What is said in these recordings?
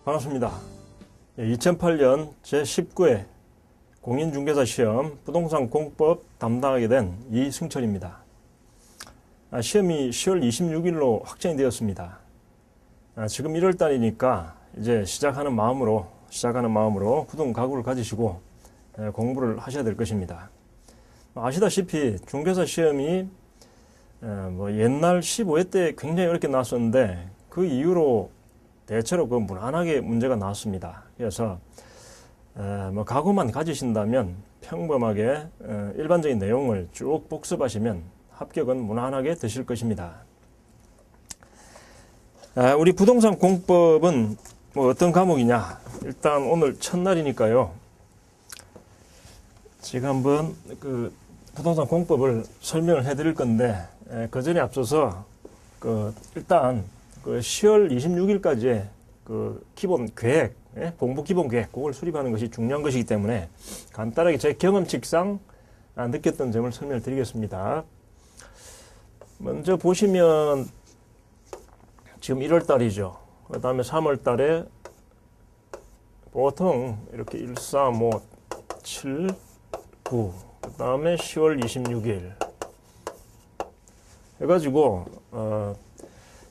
반갑습니다. 2008년 제19회 공인중개사 시험 부동산 공법 담당하게 된 이승철입니다. 시험이 10월 26일로 확정이 되었습니다. 지금 1월달이니까 이제 시작하는 마음으로 굳은 각오를 가지시고 공부를 하셔야 될 것입니다. 아시다시피 중개사 시험이 옛날 15회 때 굉장히 어렵게 나왔었는데 그 이후로 대체로 무난하게 문제가 나왔습니다. 그래서 각오만 가지신다면 평범하게 일반적인 내용을 쭉 복습하시면 합격은 무난하게 되실 것입니다. 우리 부동산 공법은 어떤 과목이냐? 일단 오늘 첫날이니까요. 지금 한번 그 부동산 공법을 설명을 해드릴 건데 그 전에 앞서서 일단 10월 26일까지의 기본 계획, 공부 기본 계획, 그걸 수립하는 것이 중요한 것이기 때문에 간단하게 제 경험칙상 느꼈던 점을 설명을 드리겠습니다. 먼저 보시면 지금 1월 달이죠. 그 다음에 3월 달에 보통 이렇게 1, 3, 5, 7, 9, 그 다음에 10월 26일 해가지고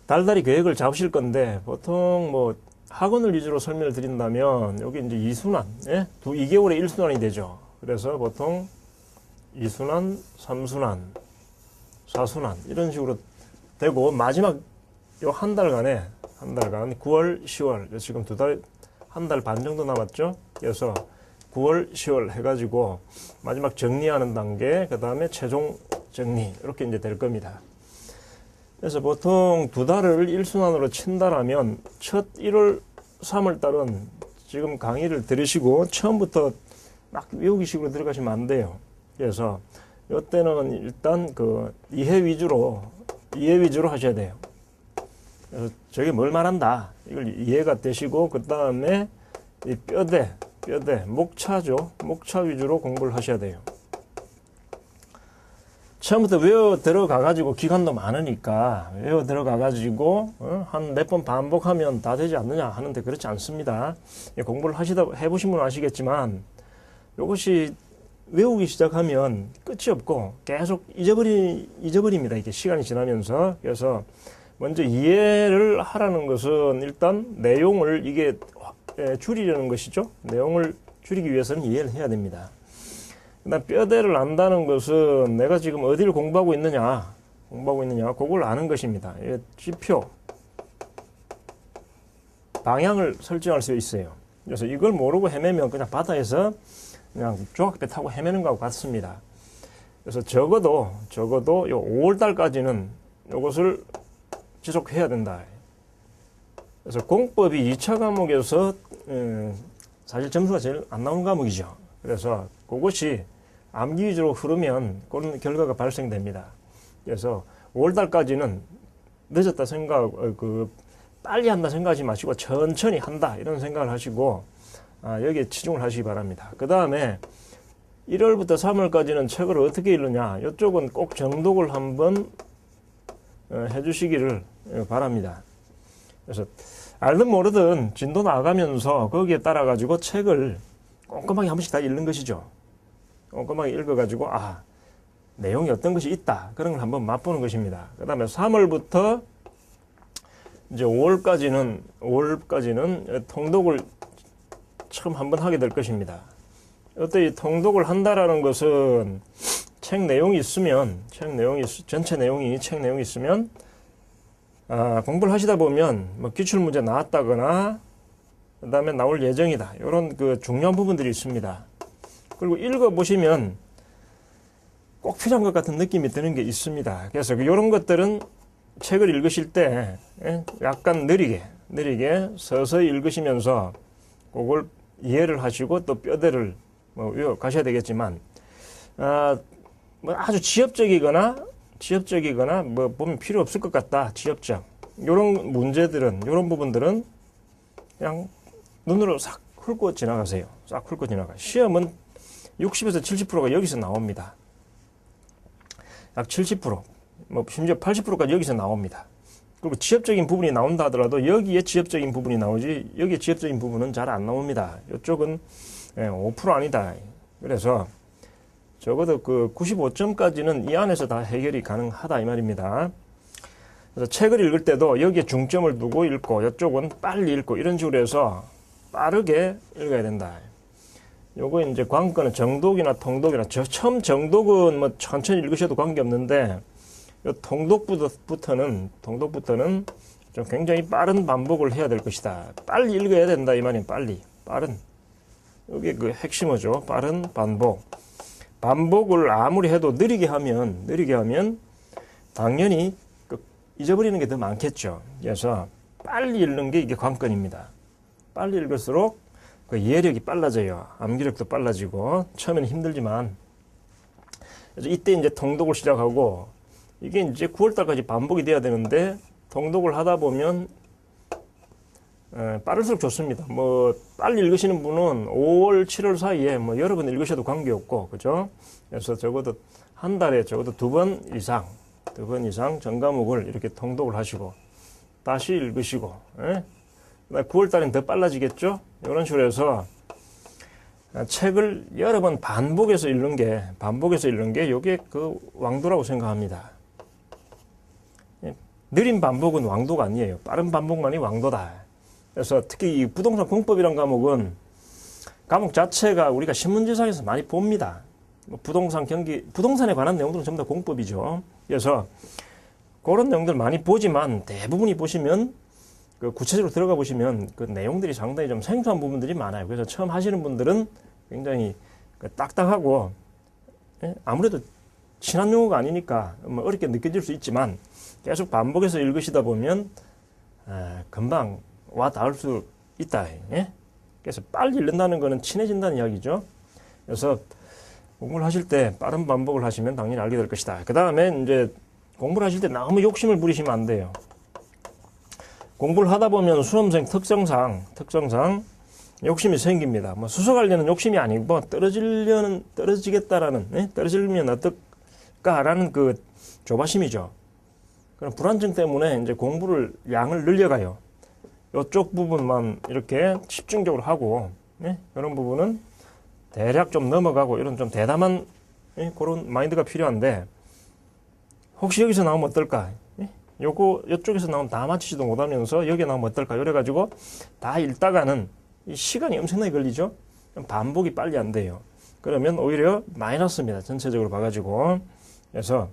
달달이 계획을 잡으실 건데 보통 학원을 위주로 설명을 드린다면 여기 이제 2순환, 2개월에 1순환이 되죠. 그래서 보통 2순환, 3순환, 4순환 이런 식으로 되고 마지막 요 한 달간 9월, 10월 지금 한 달 반 정도 남았죠. 그래서 9월, 10월 해가지고 마지막 정리하는 단계, 그 다음에 최종 정리 이렇게 이제 될 겁니다. 그래서 보통 두 달을 1순환으로 친다라면 첫 1월, 3월 달은 지금 강의를 들으시고 처음부터 막 외우기식으로 들어가시면 안 돼요. 그래서 이때는 일단 이해 위주로 하셔야 돼요. 그래서 저게 뭘 말한다 이걸 이해가 되시고 그 다음에 이 뼈대 목차죠. 목차 위주로 공부를 하셔야 돼요. 처음부터 외워 들어가가지고 기간도 많으니까 외워 들어가가지고 한 몇 번 반복하면 다 되지 않느냐 하는데 그렇지 않습니다. 공부를 해보시면 아시겠지만 이것이 외우기 시작하면 끝이 없고 계속 잊어버립니다. 이게 시간이 지나면서. 그래서 먼저 이해를 하라는 것은 일단 내용을 이게 줄이려는 것이죠. 내용을 줄이기 위해서는 이해를 해야 됩니다. 그다음 뼈대를 안다는 것은 내가 지금 어디를 공부하고 있느냐 그걸 아는 것입니다. 지표 방향을 설정할 수 있어요. 그래서 이걸 모르고 헤매면 그냥 바다에서 그냥 조각배 타고 헤매는 것하고 같습니다. 그래서 적어도 요 5월 달까지는 이것을 지속해야 된다. 그래서 공법이 2차 과목에서 사실 점수가 제일 안 나오는 과목이죠. 그래서 그것이 암기 위주로 흐르면 그런 결과가 발생됩니다. 그래서 5월달까지는 늦었다 생각, 빨리 한다 생각하지 마시고 천천히 한다 이런 생각을 하시고 여기에 치중을 하시기 바랍니다. 그 다음에 1월부터 3월까지는 책을 어떻게 읽느냐 이쪽은 꼭 정독을 한번 해주시기를 바랍니다. 그래서 알든 모르든 진도 나가면서 거기에 따라 가지고 책을 꼼꼼하게 한 번씩 다 읽는 것이죠. 꼼꼼하게 읽어가지고 내용이 어떤 것이 있다 그런 걸 한번 맛보는 것입니다. 그 다음에 3월부터 이제 5월까지는 통독을 처음 한번 하게 될 것입니다. 어때 이 통독을 한다라는 것은 책 내용이 있으면 전체 내용이 책 내용이 있으면 공부를 하시다 보면 기출문제 나왔다거나 그 다음에 나올 예정이다. 이런 중요한 부분들이 있습니다. 그리고 읽어보시면 꼭 필요한 것 같은 느낌이 드는 게 있습니다. 그래서 이런 것들은 책을 읽으실 때 약간 느리게 서서히 읽으시면서 그걸 이해를 하시고 또 뼈대를 외워 가셔야 되겠지만 아주 지엽적이거나 보면 필요 없을 것 같다. 지엽적. 이런 문제들은 이런 부분들은 그냥 눈으로 싹 훑고 지나가세요. 시험은 60에서 70%가 여기서 나옵니다. 약 70%, 심지어 80%까지 여기서 나옵니다. 그리고 지엽적인 부분이 나온다 하더라도 여기에 지엽적인 부분이 나오지 여기에 지엽적인 부분은 잘 안 나옵니다. 이쪽은 5% 아니다. 그래서 적어도 그 95점까지는 이 안에서 다 해결이 가능하다 이 말입니다. 그래서 책을 읽을 때도 여기에 중점을 두고 읽고 이쪽은 빨리 읽고 이런 식으로 해서 빠르게 읽어야 된다. 요거 이제 관건은 정독이나 통독이나 처음 정독은 뭐 천천히 읽으셔도 관계없는데 요 통독부터는 좀 굉장히 빠른 반복을 해야 될 것이다. 빨리 읽어야 된다 이 말이에요. 빨리 빠른 이게 그 핵심어죠. 빠른 반복. 반복을 아무리 해도 느리게 하면 당연히 잊어버리는 게 더 많겠죠. 그래서 빨리 읽는 게 이게 관건입니다. 빨리 읽을수록 그 이해력이 빨라져요. 암기력도 빨라지고 처음에는 힘들지만 그래서 이때 이제 통독을 시작하고 이게 이제 9월달까지 반복이 돼야 되는데 통독을 하다 보면 빠를수록 좋습니다. 뭐 빨리 읽으시는 분은 5월, 7월 사이에 뭐 여러 번 읽으셔도 관계없고 그죠? 그래서 적어도 한 달에 적어도 2번 이상 전 과목을 이렇게 통독을 하시고 다시 읽으시고 9월 달엔 더 빨라지겠죠? 이런 식으로 해서 책을 여러 번 반복해서 읽는 게 이게 그 왕도라고 생각합니다. 느린 반복은 왕도가 아니에요. 빠른 반복만이 왕도다. 그래서 특히 이 부동산 공법이라는 과목 자체가 우리가 신문지상에서 많이 봅니다. 부동산에 관한 내용들은 전부 다 공법이죠. 그래서 그런 내용들 많이 보지만 대부분이 보시면 그 구체적으로 들어가 보시면 그 내용들이 상당히 좀 생소한 부분들이 많아요. 그래서 처음 하시는 분들은 굉장히 딱딱하고 아무래도 친한 용어가 아니니까 뭐 어렵게 느껴질 수 있지만 계속 반복해서 읽으시다 보면 금방 와 닿을 수 있다. 그래서 빨리 읽는다는 거는 친해진다는 이야기죠. 그래서 공부를 하실 때 빠른 반복을 하시면 당연히 알게 될 것이다. 그 다음에 이제 공부를 하실 때 너무 욕심을 부리시면 안 돼요. 공부를 하다 보면 수험생 특성상 욕심이 생깁니다. 뭐 수석하려는 욕심이 아니고 떨어지면 어떨까라는 그 조바심이죠. 그런 불안증 때문에 이제 공부를 양을 늘려가요. 이쪽 부분만 이렇게 집중적으로 하고 이런 부분은 대략 좀 넘어가고 이런 좀 대담한 그런 마인드가 필요한데 혹시 여기서 나오면 어떨까? 이쪽에서 나오면 다 맞히지도 못하면서 여기 나오면 어떨까? 이래가지고 다 읽다가는 이 시간이 엄청나게 걸리죠? 반복이 빨리 안 돼요. 그러면 오히려 마이너스입니다. 전체적으로 봐가지고. 그래서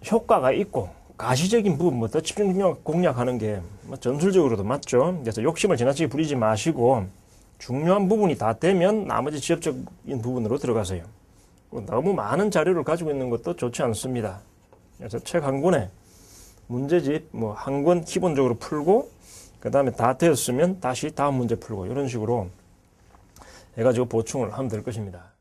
효과가 있고 가시적인 부분, 뭐 더 집중력 공략하는 게 뭐 전술적으로도 맞죠. 그래서 욕심을 지나치게 부리지 마시고 중요한 부분이 다 되면 나머지 지엽적인 부분으로 들어가세요. 너무 많은 자료를 가지고 있는 것도 좋지 않습니다. 그래서 책 한 권에 문제집 뭐 한 권 기본적으로 풀고 그 다음에 다 되었으면 다시 다음 문제 풀고 이런 식으로 해가지고 보충을 하면 될 것입니다.